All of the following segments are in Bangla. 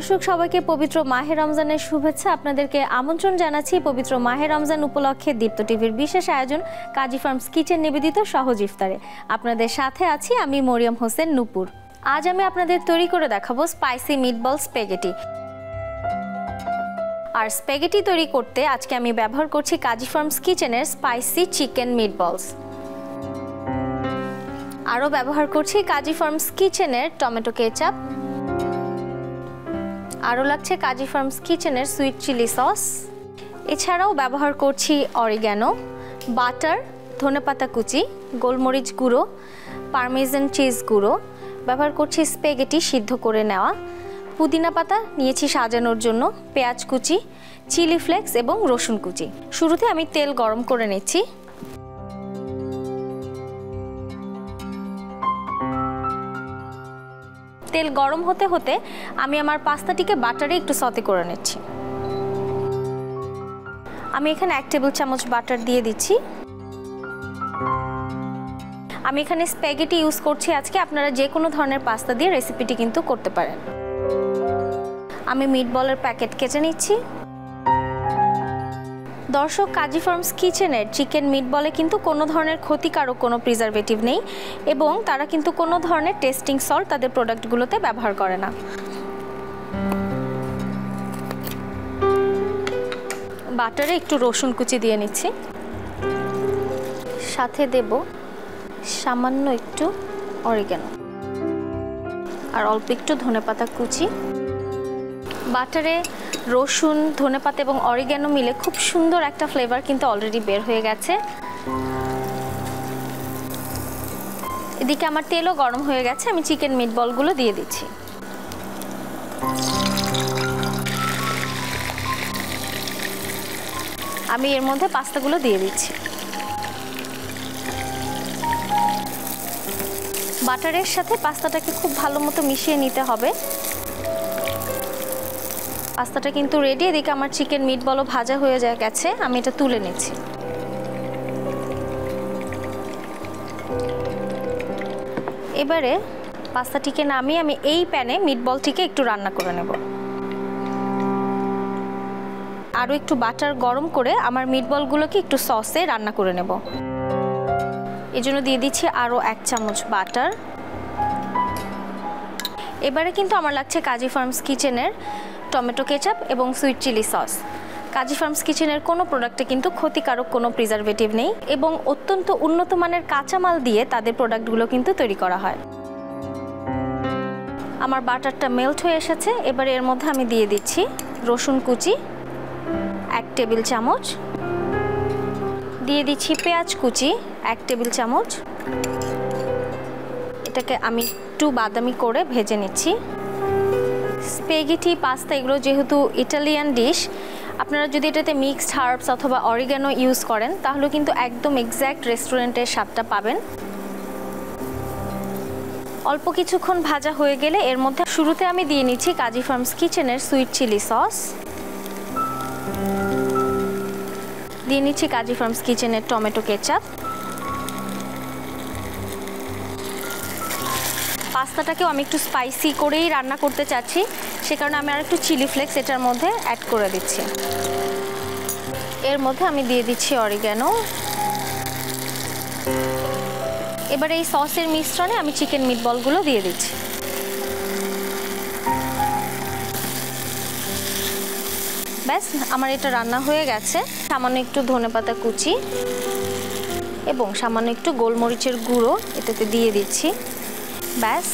দর্শক সবাইকে পবিত্র মাহে রমজানের শুভেচ্ছা। আপনাদেরকে আমন্ত্রণ জানাচ্ছি পবিত্র মাহে রমজান উপলক্ষে দীপ্ত টিভির বিশেষ আয়োজন কাজী ফার্মস কিচেন নিবেদিত সহজ ইফতারে। আপনাদের সাথে আছি আমি মরিয়ম হোসেন নূপুর। আজ আমি আপনাদের তৈরি করে দেখাবো স্পাইসি মিটবল স্প্যাগেটি। আর স্প্যাগেটি তৈরি করতে আজকে আমি ব্যবহার করছি কাজী ফার্মস কিচেনের স্পাইসি চিকেন মিটবলস। আরও ব্যবহার করছি কাজী ফার্মস কিচেনের টমেটো কেচাপ। আরও লাগছে কাজী ফার্মস কিচেনের সুইট চিলি সস। এছাড়াও ব্যবহার করছি অরিগ্যানো, বাটার, ধনেপাতা কুচি, গোলমরিচ গুঁড়ো, পারমেজান চিজ গুঁড়ো। ব্যবহার করছি স্প্যাগেটি সিদ্ধ করে নেওয়া, পুদিনা পাতা নিয়েছি সাজানোর জন্য, পেঁয়াজ কুচি, চিলি ফ্লেক্স এবং রসুন কুচি। শুরুতে আমি তেল গরম করে নিচ্ছি। তেল গরম হতে হতে আমি আমার পাস্তাটিকে বাটারে একটু সতে করে নিচ্ছি। আমি এখানে 1 টেবিল চামচ বাটার দিয়ে দিচ্ছি। আমি এখানে স্প্যাগেটি ইউজ করছি আজকে, আপনারা যে কোনো ধরনের পাস্তা দিয়ে রেসিপিটি কিন্তু করতে পারেন। আমি মিটবলের প্যাকেট কেটে নিচ্ছি। দর্শক, কাজী ফার্মস কিচেনের চিকেন মিটবলে কিন্তু কোনো ধরনের ক্ষতিকারক কোনো প্রিজারভেটিভ নেই এবং তারা কিন্তু কোনো ধরনের টেস্টিং সল্ট তাদের প্রোডাক্টগুলোতে ব্যবহার করে না। বাটারে একটু রসুন কুচি দিয়ে নিচ্ছি, সাথে দেব সামান্য একটু অরিগ্যানো আর অল্প একটু ধনেপাতা কুচি। বাটারে রসুন, ধনেপাতা এবং অরিগ্যানো মিলে খুব সুন্দর একটা ফ্লেভার কিন্তু অলরেডি বের হয়ে গেছে। এদিকে আমার তেলও গরম হয়ে গেছে, আমি চিকেন মিটবলগুলো দিয়ে দিচ্ছি। আমি এর মধ্যে পাস্তাগুলো দিয়ে দিচ্ছি। বাটারের সাথে পাস্তাটাকে খুব ভালো মতো মিশিয়ে নিতে হবে। পাস্তাটা কিন্তু রেডি। এদিকে আমার চিকেন মিটবলও ভাজা হয়ে গেছে, আমি এটা তুলে নিচ্ছি। এবারে পাস্তাটিকে নামিয়ে আমি এই প্যানে মিটবলটিকে একটু রান্না করে নেব। আরও একটু বাটার গরম করে আমার মিটবলগুলোকে একটু সসে রান্না করে নেব। এই জন্য দিয়ে দিচ্ছি আরও 1 চামচ বাটার। এবারে কিন্তু আমার লাগছে কাজী ফার্মস কিচেনের টমেটো কেচাপ এবং সুইট চিলি সস। কাজী ফার্মস কিচেনের কোনো প্রোডাক্টে কিন্তু ক্ষতিকারক কোনো প্রিজারভেটিভ নেই এবং অত্যন্ত উন্নত মানের কাঁচামাল দিয়ে তাদের প্রোডাক্টগুলো কিন্তু তৈরি করা হয়। আমার বাটারটা মেল্ট হয়ে এসেছে। এবারে এর মধ্যে আমি দিয়ে দিচ্ছি রসুন কুচি 1 টেবিল চামচ, দিয়ে দিচ্ছি পেঁয়াজ কুচি 1 টেবিল চামচ। এটাকে আমি একটু বাদামি করে ভেজে নিচ্ছি। স্প্যাগেটি, পাস্তা এগুলো যেহেতু ইটালিয়ান ডিশ, আপনারা যদি এটাতে মিক্সড হার্বস অথবা অরিগ্যানো ইউজ করেন তাহলে কিন্তু একদম এক্স্যাক্ট রেস্টুরেন্টের স্বাদটা পাবেন। অল্প কিছুক্ষণ ভাজা হয়ে গেলে এর মধ্যে শুরুতে আমি দিয়ে নিচ্ছি কাজী ফার্মস কিচেনের সুইট চিলি সস, দিয়ে নিচ্ছি কাজী ফার্মস কিচেনের টমেটো কেচাপ। পাস্তাটাকেও আমি একটু স্পাইসি করেই রান্না করতে চাচ্ছি, সে কারণে আমি আর একটু চিলি ফ্লেক্স এটার মধ্যে অ্যাড করে দিচ্ছি। এর মধ্যে আমি দিয়ে দিচ্ছি অরিগ্যানো। এবার এই সসের মিশ্রণে আমি চিকেন মিটবলগুলো দিয়ে দিচ্ছি। ব্যাস, আমার এটা রান্না হয়ে গেছে। সামান্য একটু ধনেপাতা কুচি এবং সামান্য একটু গোলমরিচের গুঁড়ো এটাতে দিয়ে দিচ্ছি। ব্যাস,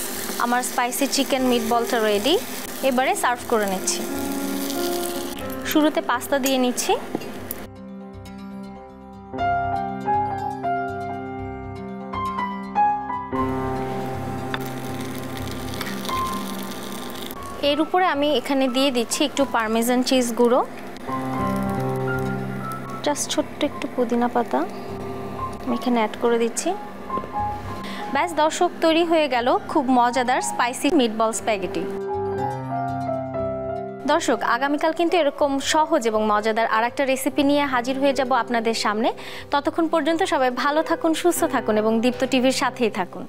আমার স্পাইসি চিকেন মিটবলটা রেডি। এবারে সার্ভ করে নিচ্ছি। শুরুতে পাস্তা দিয়ে নিচ্ছি। এর উপরে আমি এখানে দিয়ে দিচ্ছি একটু পারমেজান চিজ গুঁড়ো, জাস্ট ছোট্ট একটু পুদিনা পাতা আমি এখানে অ্যাড করে দিচ্ছি। ব্যাস দর্শক, তৈরি হয়ে গেল খুব মজাদার স্পাইসি মিটবল স্প্যাগেটি। দর্শক, আগামীকাল কিন্তু এরকম সহজ এবং মজাদার আরেকটা রেসিপি নিয়ে হাজির হয়ে যাব আপনাদের সামনে। ততক্ষণ পর্যন্ত সবাই ভালো থাকুন, সুস্থ থাকুন এবং দীপ্ত টিভির সাথেই থাকুন।